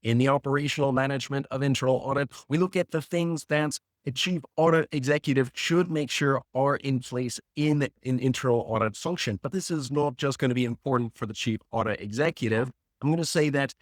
in the operational management of internal audit, we look at the things that a chief audit executive should make sure are in place in an internal audit function. But this is not just going to be important for the chief audit executive. I'm going to say that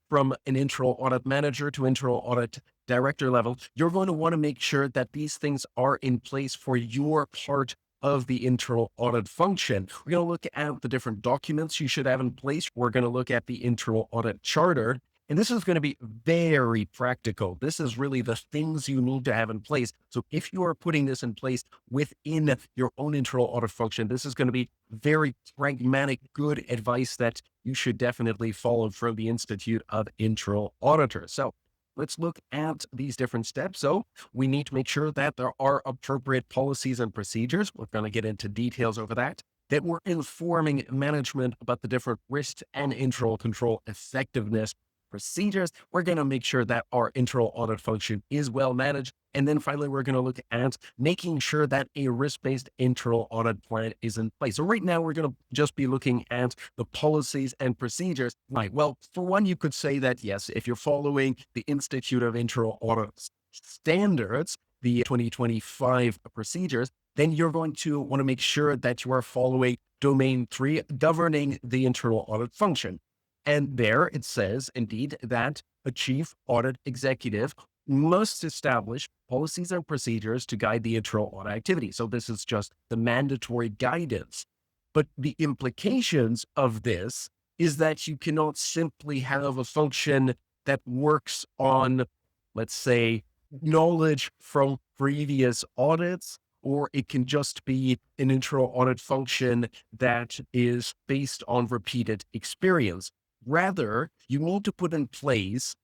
from an internal audit manager to internal audit director level, you're going to want to make sure that these things are in place for your part of the internal audit function. We're going to look at the different documents you should have in place. We're going to look at the internal audit charter. And this is going to be very practical. This is really the things you need to have in place. So if you are putting this in place within your own internal audit function, this is going to be very pragmatic, good advice that you should definitely follow from the Institute of Internal Auditors. So let's look at these different steps. So we need to make sure that there are appropriate policies and procedures. We're going to get into details over that we're informing management about the different risks and internal control effectiveness procedures. We're going to make sure that our internal audit function is well managed. And then finally, we're going to look at making sure that a risk-based internal audit plan is in place. So right now, we're going to just be looking at the policies and procedures. Right. Well, for one, you could say that, yes, if you're following the Institute of Internal Audit standards, the 2025 procedures, then you're going to want to make sure that you are following Domain 3, governing the internal audit function. And there it says, indeed, that a chief audit executive must establish policies and procedures to guide the internal audit activity. So this is just the mandatory guidance. But the implications of this is that you cannot simply have a function that works on, let's say, knowledge from previous audits, or it can just be an internal audit function that is based on repeated experience. Rather, you need to put in place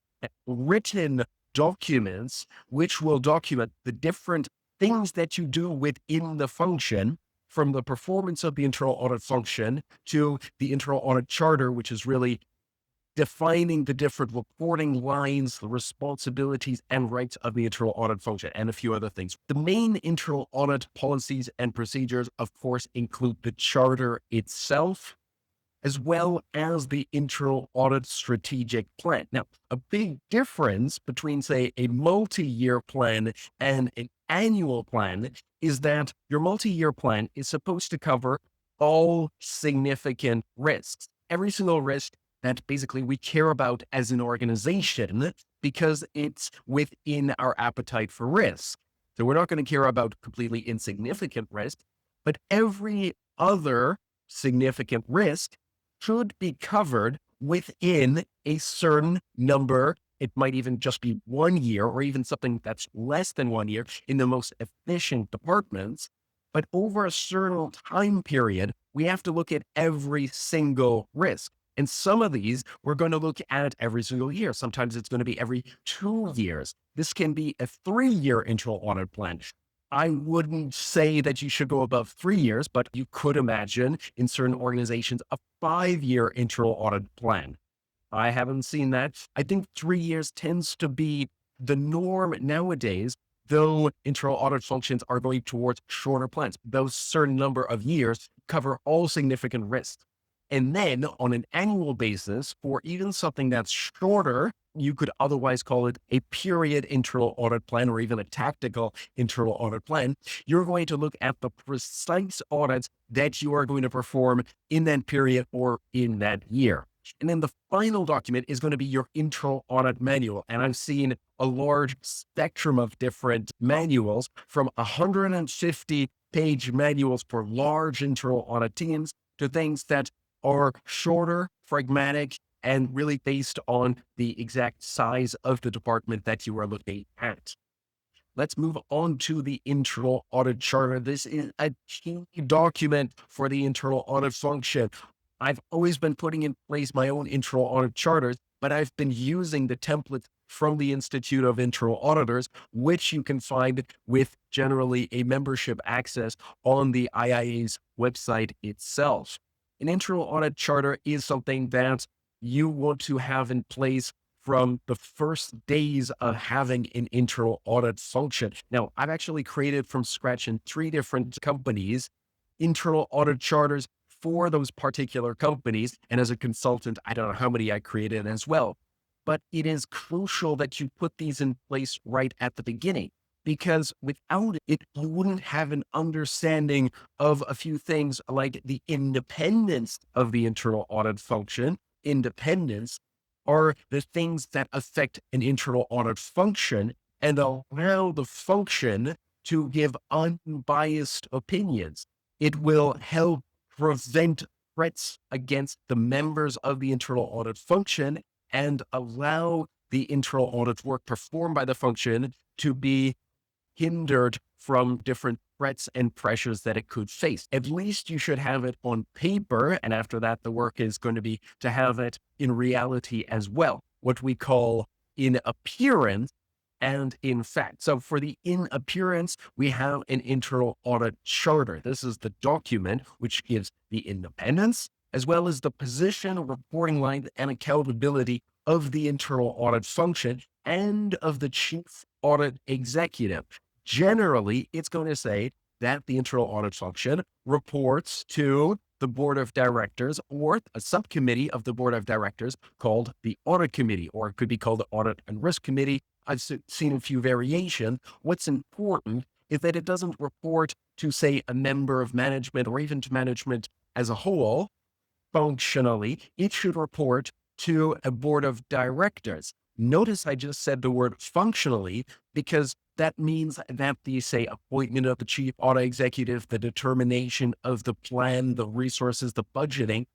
written documents which will document the different things that you do within the function, from the performance of the internal audit function to the internal audit charter, which is really defining the different reporting lines, the responsibilities and rights of the internal audit function, and a few other things. The main internal audit policies and procedures, of course, include the charter itself, as well as the internal audit strategic plan. Now, a big difference between, say, a multi-year plan and an annual plan is that your multi-year plan is supposed to cover all significant risks, every single risk that basically we care about as an organization, because it's within our appetite for risk. So we're not going to care about completely insignificant risk, but every other significant risk should be covered within a certain number. It might even just be 1 year, or even something that's less than 1 year in the most efficient departments. But over a certain time period, we have to look at every single risk. And some of these we're going to look at every single year. Sometimes it's going to be every 2 years. This can be a 3-year internal audit plan. I wouldn't say that you should go above 3 years, but you could imagine in certain organizations a 5-year internal audit plan. I haven't seen that. I think 3 years tends to be the norm nowadays, though internal audit functions are going towards shorter plans. Those certain number of years cover all significant risks. And then on an annual basis, for even something that's shorter, you could otherwise call it a period internal audit plan, or even a tactical internal audit plan. You're going to look at the precise audits that you are going to perform in that period or in that year. And then the final document is going to be your internal audit manual. And I've seen a large spectrum of different manuals, from 150-page manuals for large internal audit teams to things that are shorter, pragmatic, and really based on the exact size of the department that you are looking at. Let's move on to the internal audit charter. This is a key document for the internal audit function. I've always been putting in place my own internal audit charters, but I've been using the template from the Institute of Internal Auditors, which you can find with generally a membership access on the IIA's website itself. An internal audit charter is something that you want to have in place from the first days of having an internal audit function. Now, I've actually created from scratch in 3 different companies internal audit charters for those particular companies. And as a consultant, I don't know how many I created as well. but it is crucial that you put these in place right at the beginning, because without it, you wouldn't have an understanding of a few things like the independence of the internal audit function. Independence are the things that affect an internal audit function and allow the function to give unbiased opinions. It will help prevent threats against the members of the internal audit function and allow the internal audit work performed by the function to be hindered from different threats and pressures that it could face. At least you should have it on paper. And after that, the work is going to be to have it in reality as well, what we call in appearance and in fact. So for the in appearance, we have an internal audit charter. This is the document which gives the independence as well as the position, reporting line, and accountability of the internal audit function and of the chief audit executive. Generally, it's going to say that the internal audit function reports to the board of directors or a subcommittee of the board of directors called the audit committee, or it could be called the audit and risk committee. I've seen a few variations. What's important is that it doesn't report to, say, a member of management or even to management as a whole. Functionally, it should report to a board of directors. Notice I just said the word functionally because that means that the, say, appointment of the chief audit executive, the determination of the plan, the resources, the budgeting,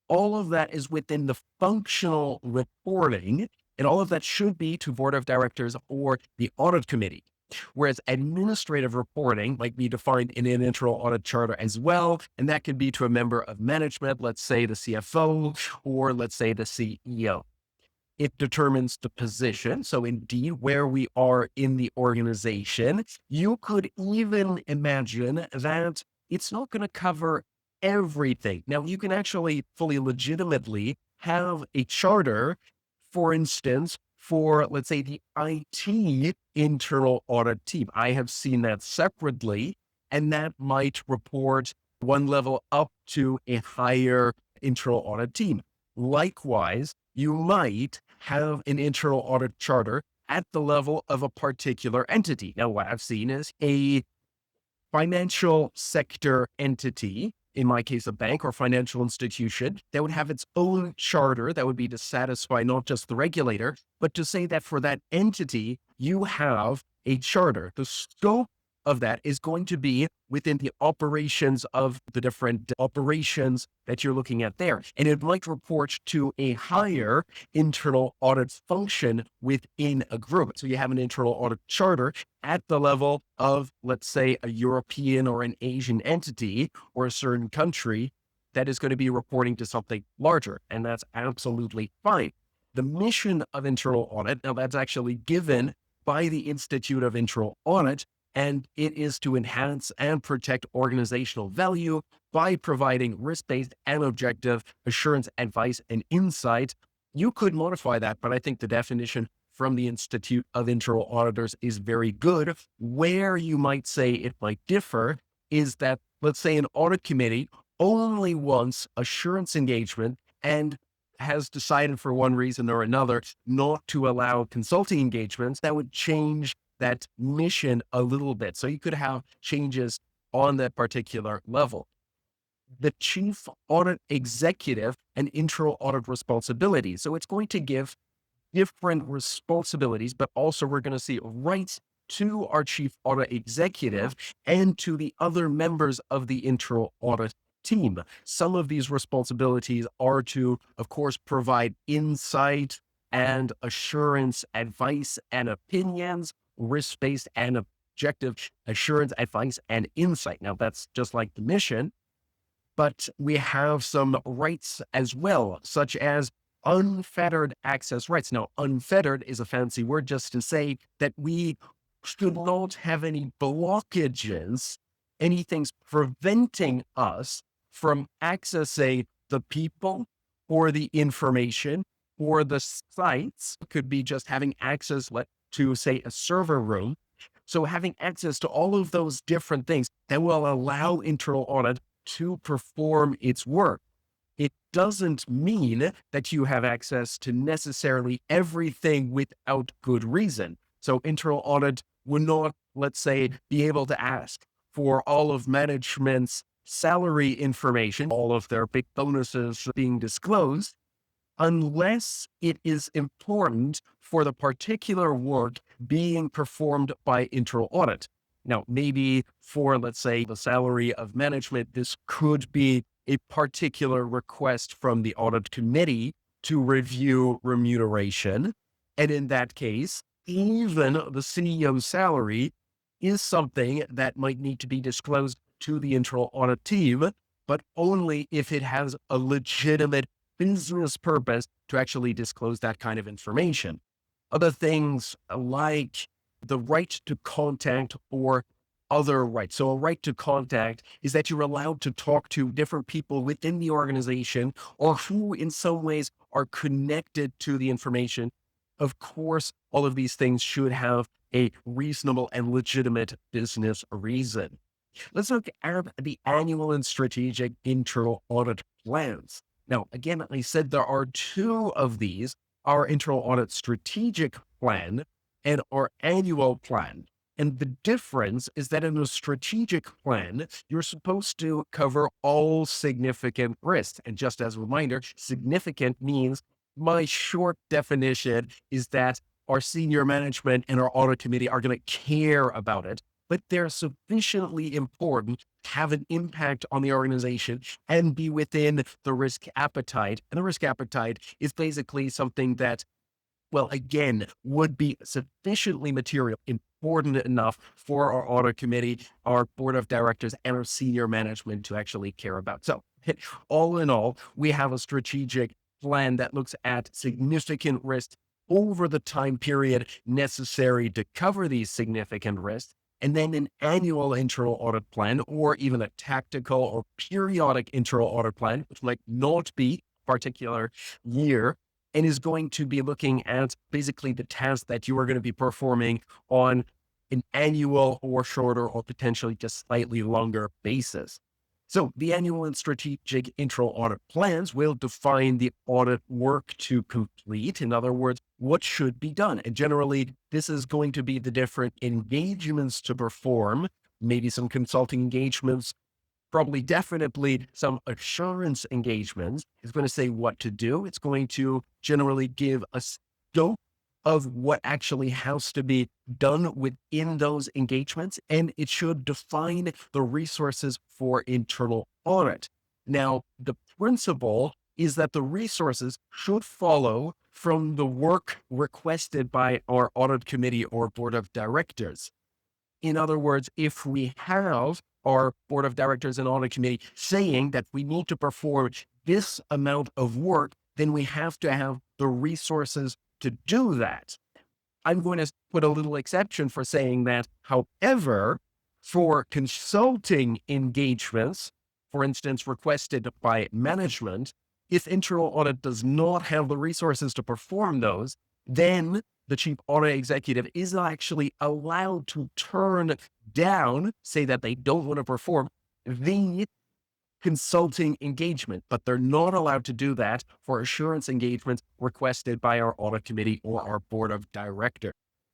all of that is within the functional reporting, and all of that should be to board of directors or the audit committee. Whereas administrative reporting might be defined in an internal audit charter as well, and that could be to a member of management, let's say the CFO, or let's say the CEO. It determines the position. So indeed, where we are in the organization, you could even imagine that it's not going to cover everything. Now, you can actually fully legitimately have a charter, for instance, for, let's say, the IT internal audit team. I have seen that separately, and that might report one level up to a higher internal audit team. Likewise, you might have an internal audit charter at the level of a particular entity. Now, what I've seen is a financial sector entity, in my case, a bank or financial institution, that would have its own charter that would be to satisfy not just the regulator, but to say that for that entity, you have a charter. The scope of that is going to be within the operations of the different operations that you're looking at there. And it might report to a higher internal audit function within a group. So you have an internal audit charter at the level of, let's say, a European or an Asian entity or a certain country that is going to be reporting to something larger. And that's absolutely fine. The mission of internal audit, now that's actually given by the Institute of Internal Audit, and it is to enhance and protect organizational value by providing risk-based and objective assurance, advice, and insight. You could modify that, but I think the definition from the Institute of Internal Auditors is very good. Where you might say it might differ is that, let's say, an audit committee only wants assurance engagement and has decided for one reason or another not to allow consulting engagements. That would change that mission a little bit. So you could have changes on that particular level. The chief audit executive and internal audit responsibilities. So it's going to give different responsibilities, but also we're going to see rights to our chief audit executive and to the other members of the internal audit team. Some of these responsibilities are to, of course, provide insight and assurance, advice and opinions, risk-based and objective assurance, advice, and insight. Now, that's just like the mission, but we have some rights as well, such as unfettered access rights. Now, unfettered is a fancy word just to say that we should not have any blockages, anything's preventing us from accessing the people or the information or the sites. It could be just having access to, say, a server room. So having access to all of those different things that will allow internal audit to perform its work. It doesn't mean that you have access to necessarily everything without good reason. So internal audit would not, let's say, be able to ask for all of management's salary information, all of their big bonuses being disclosed, unless it is important for the particular work being performed by internal audit. Now, maybe for, let's say, the salary of management, this could be a particular request from the audit committee to review remuneration. And in that case, even the CEO's salary is something that might need to be disclosed to the internal audit team, but only if it has a legitimate business purpose to actually disclose that kind of information. Other things like the right to contact or other rights. So a right to contact is that you're allowed to talk to different people within the organization or who in some ways are connected to the information. Of course, all of these things should have a reasonable and legitimate business reason. Let's look at the annual and strategic internal audit plans. Now, again, I said there are two of these, our internal audit strategic plan and our annual plan. And the difference is that in a strategic plan, you're supposed to cover all significant risks. And just as a reminder, significant means my short definition is that our senior management and our audit committee are going to care about it, but they're sufficiently important to have an impact on the organization and be within the risk appetite. And the risk appetite is basically something that, well, again, would be sufficiently material, important enough for our audit committee, our board of directors, and our senior management to actually care about. So all in all, we have a strategic plan that looks at significant risks over the time period necessary to cover these significant risks, and then an annual internal audit plan, or even a tactical or periodic internal audit plan, which might not be a particular year, and is going to be looking at basically the tasks that you are going to be performing on an annual or shorter or potentially just slightly longer basis. So the annual and strategic internal audit plans will define the audit work to complete. In other words, what should be done. And generally, this is going to be the different engagements to perform, maybe some consulting engagements, probably definitely some assurance engagements. It's going to say what to do. It's going to generally give a scope of what actually has to be done within those engagements, and it should define the resources for internal audit. Now, the principle is that the resources should follow from the work requested by our audit committee or board of directors. In other words, if we have our board of directors and audit committee saying that we need to perform this amount of work, then we have to have the resources to do that. I'm going to put a little exception for saying that. However, for consulting engagements, for instance, requested by management, if internal audit does not have the resources to perform those, then the chief audit executive is actually allowed to turn down, say that they don't want to perform the consulting engagement, but they're not allowed to do that for assurance engagements requested by our audit committee or our board of directors.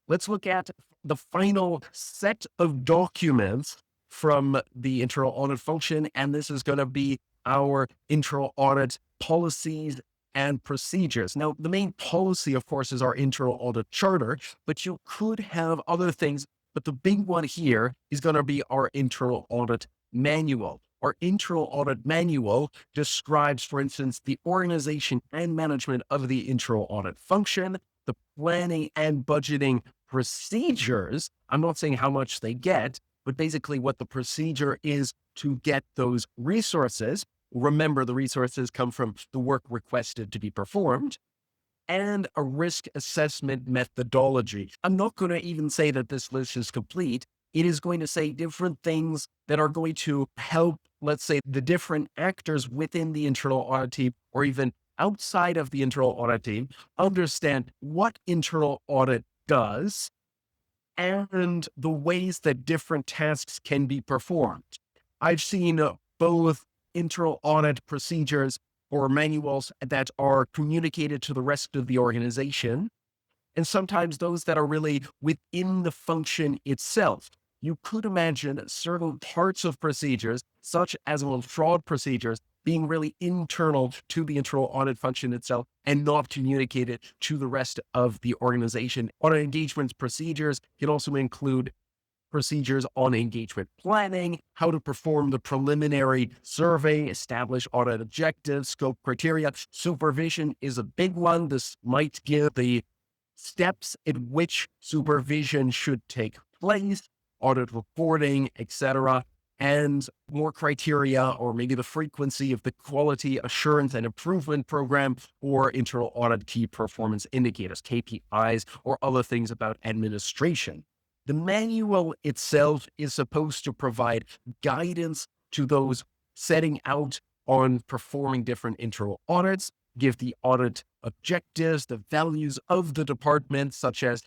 Let's look at the final set of documents from the internal audit function, and this is going to be our internal audit policies and procedures. Now, the main policy, of course, is our internal audit charter, but you could have other things. But the big one here is going to be our internal audit manual. Our internal audit manual describes, for instance, the organization and management of the internal audit function, the planning and budgeting procedures. I'm not saying how much they get, but basically what the procedure is to get those resources. Remember, the resources come from the work requested to be performed, and a risk assessment methodology. I'm not going to even say that this list is complete. It is going to say different things that are going to help, let's say, the different actors within the internal audit team or even outside of the internal audit team understand what internal audit does and the ways that different tasks can be performed. I've seen both internal audit procedures or manuals that are communicated to the rest of the organization, and sometimes those that are really within the function itself. You could imagine certain parts of procedures, such as fraud procedures, being really internal to the internal audit function itself and not communicated to the rest of the organization. Audit engagement procedures can also include procedures on engagement planning, how to perform the preliminary survey, establish audit objectives, scope criteria. Supervision is a big one. This might give the steps in which supervision should take place, audit reporting, etc., and more criteria, or maybe the frequency of the quality assurance and improvement program, or internal audit key performance indicators, KPIs, or other things about administration. The manual itself is supposed to provide guidance to those setting out on performing different internal audits, give the audit objectives, the values of the department, such as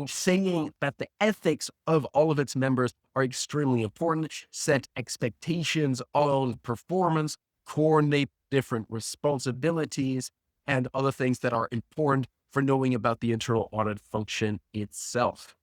saying that the ethics of all of its members are extremely important, set expectations on performance, coordinate different responsibilities, and other things that are important for knowing about the internal audit function itself.